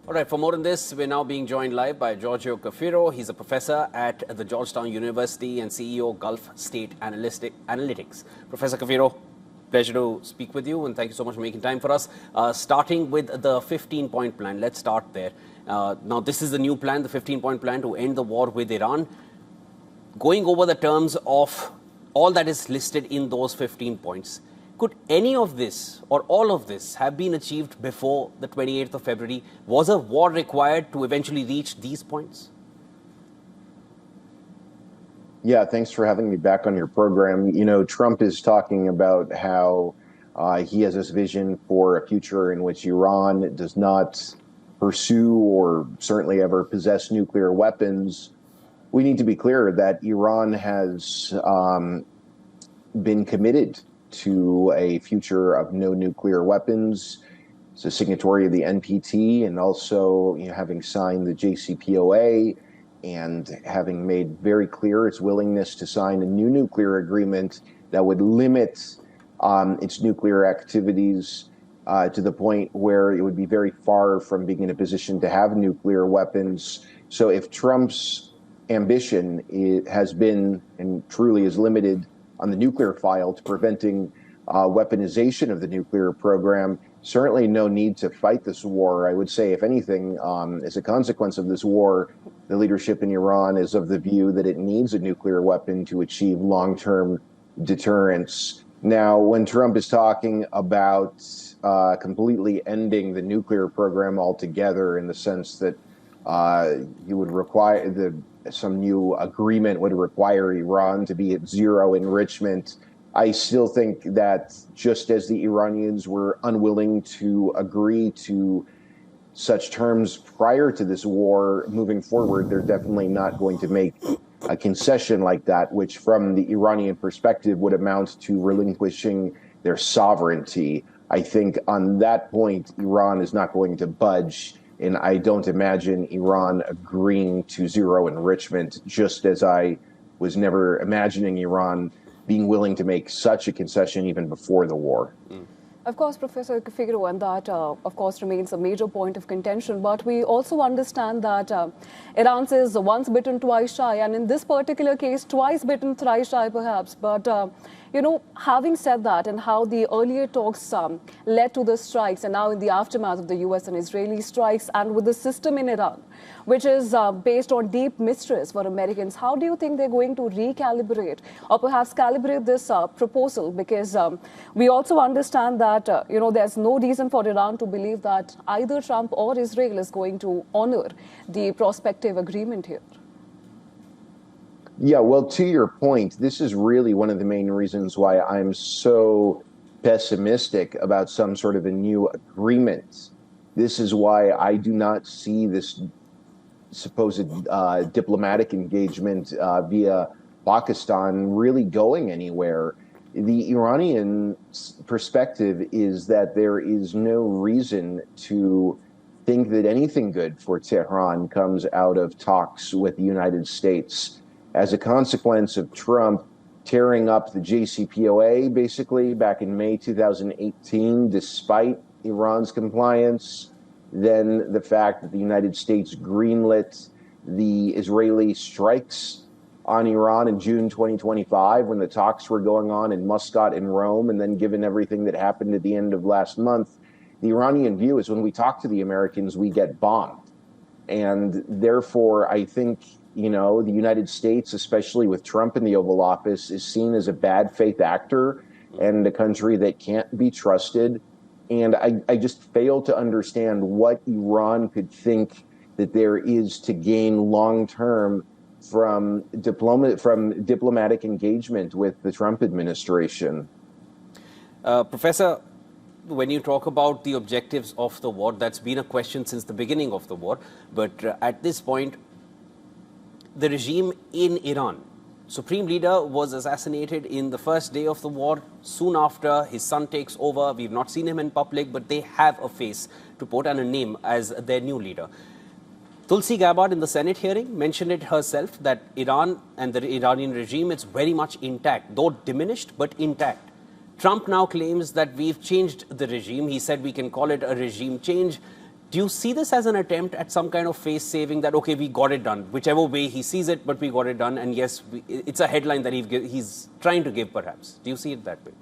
All right, for more on this, we're now being joined live by Giorgio Cafiero. He's a professor at the Georgetown University and CEO Gulf State Analytics. Professor Cafiero, pleasure to speak with you, and thank you so much for making time for us. Starting with the 15-point plan, let's start there. Now, this is the new plan, the 15-point plan to end the war with Iran. Going over the terms of all that is listed in those 15 points, could any of this or all of this have been achieved before the 28th of February? Was a war required to eventually reach these points? Yeah, thanks for having me back on your program. You know, Trump is talking about how he has this vision for a future in which Iran does not pursue or certainly ever possess nuclear weapons. We need to be clear that Iran has been committed to a future of no nuclear weapons. It's a signatory of the NPT, and also having signed the JCPOA and having made very clear its willingness to sign a new nuclear agreement that would limit its nuclear activities to the point where it would be very far from being in a position to have nuclear weapons. So if Trump's ambition has been and truly is limited on the nuclear file to preventing weaponization of the nuclear program, certainly no need to fight this war. I would say, if anything, as a consequence of this war, the leadership in Iran is of the view that it needs a nuclear weapon to achieve long-term deterrence. Now, when Trump is talking about completely ending the nuclear program altogether, in the sense that you would require some new agreement would require Iran to be at zero enrichment, I still think that just as the Iranians were unwilling to agree to such terms prior to this war, moving forward, they're definitely not going to make a concession like that, which from the Iranian perspective would amount to relinquishing their sovereignty. I think on that point, Iran is not going to budge. And I don't imagine Iran agreeing to zero enrichment, just as I was never imagining Iran being willing to make such a concession even before the war. Of course, Professor Cafiero, and that, of course, remains a major point of contention. But we also understand that Iran says once bitten, twice shy. And in this particular case, twice bitten, thrice shy, perhaps. But having said that, and how the earlier talks led to the strikes, and now in the aftermath of the US and Israeli strikes, and with the system in Iran, which is based on deep mistrust for Americans, how do you think they're going to recalibrate or perhaps calibrate this proposal? Because we also understand that, there's no reason for Iran to believe that either Trump or Israel is going to honor the prospective agreement here. Yeah, well, to your point, this is really one of the main reasons why I'm so pessimistic about some sort of a new agreement. This is why I do not see this supposed diplomatic engagement via Pakistan really going anywhere. The Iranian perspective is that there is no reason to think that anything good for Tehran comes out of talks with the United States. As a consequence of Trump tearing up the JCPOA, basically, back in May 2018, despite Iran's compliance, then the fact that the United States greenlit the Israeli strikes on Iran in June 2025, when the talks were going on in Muscat and Rome, and then given everything that happened at the end of last month, the Iranian view is when we talk to the Americans, we get bombed. And therefore, I think the United States, especially with Trump in the Oval Office, is seen as a bad faith actor and a country that can't be trusted. And I just fail to understand what Iran could think that there is to gain long term from diplomatic engagement with the Trump administration. Professor, when you talk about the objectives of the war, that's been a question since the beginning of the war. But at this point, the regime in Iran, Supreme Leader was assassinated in the first day of the war. Soon after, his son takes over. We've not seen him in public, but they have a face to put and a name as their new leader. Tulsi Gabbard in the Senate hearing mentioned it herself that Iran and the Iranian regime, it's very much intact, though diminished, but intact. Trump now claims that we've changed the regime. He said we can call it a regime change. Do you see this as an attempt at some kind of face saving that, okay, we got it done, whichever way he sees it, but we got it done, and yes, it's a headline that he's trying to give, perhaps? Do you see it that way?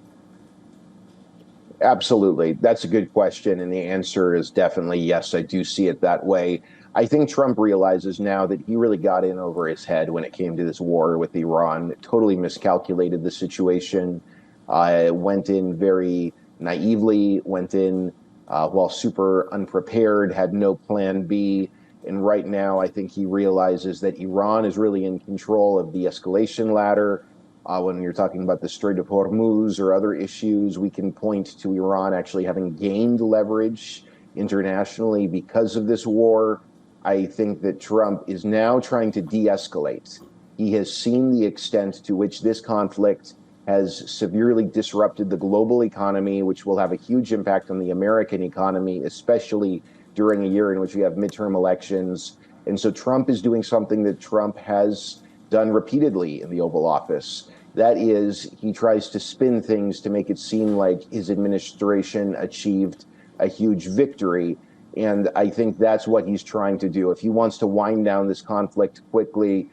Absolutely. That's a good question. And the answer is definitely yes, I do see it that way. I think Trump realizes now that he really got in over his head when it came to this war with Iran, totally miscalculated the situation, went in very naively, went in while super unprepared, had no plan B. And right now, I think he realizes that Iran is really in control of the escalation ladder. When you're talking about the Strait of Hormuz or other issues, we can point to Iran actually having gained leverage internationally because of this war. I think that Trump is now trying to de-escalate. He has seen the extent to which this conflict has severely disrupted the global economy, which will have a huge impact on the American economy, especially during a year in which we have midterm elections. And so Trump is doing something that Trump has done repeatedly in the Oval Office. That is, he tries to spin things to make it seem like his administration achieved a huge victory. And I think that's what he's trying to do. If he wants to wind down this conflict quickly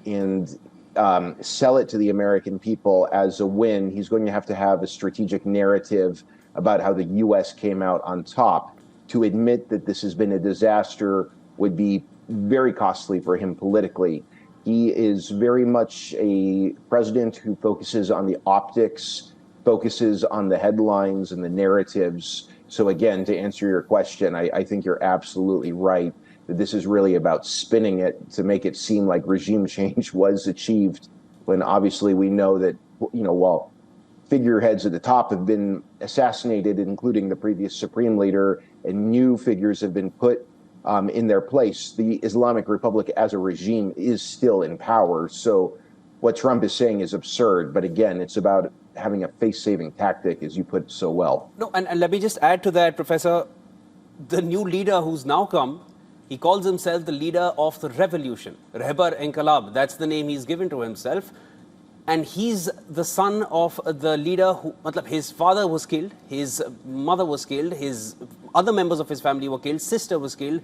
and sell it to the American people as a win, he's going to have a strategic narrative about how the U.S. came out on top. To admit that this has been a disaster would be very costly for him politically. He is very much a president who focuses on the optics, focuses on the headlines and the narratives. So again, to answer your question, I think you're absolutely right that this is really about spinning it to make it seem like regime change was achieved, when obviously we know that, while figureheads at the top have been assassinated, including the previous supreme leader, and new figures have been put in their place, the Islamic Republic as a regime is still in power. So what Trump is saying is absurd. But again, it's about having a face-saving tactic, as you put it so well. No, and let me just add to that, Professor. The new leader who's now come, he calls himself the leader of the revolution. Rehbar Enqilab, that's the name he's given to himself. And he's the son of the leader who, his father was killed, his mother was killed, his other members of his family were killed, sister was killed,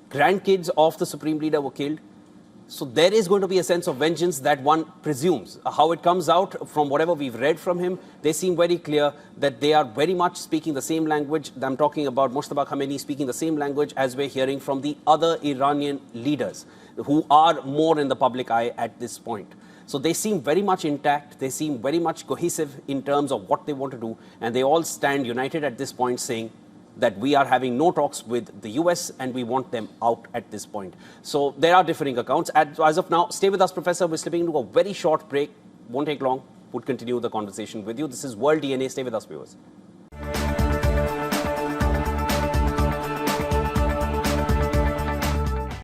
grandkids of the supreme leader were killed. So there is going to be a sense of vengeance that one presumes. How it comes out from whatever we've read from him, they seem very clear that they are very much speaking the same language. I'm talking about Mustafa Khamenei speaking the same language as we're hearing from the other Iranian leaders who are more in the public eye at this point. So they seem very much intact. They seem very much cohesive in terms of what they want to do. And they all stand united at this point saying that we are having no talks with the US and we want them out at this point. So there are differing accounts. As of now, stay with us, Professor. We're slipping into a very short break. Won't take long. We'll continue the conversation with you. This is World DNA. Stay with us, viewers.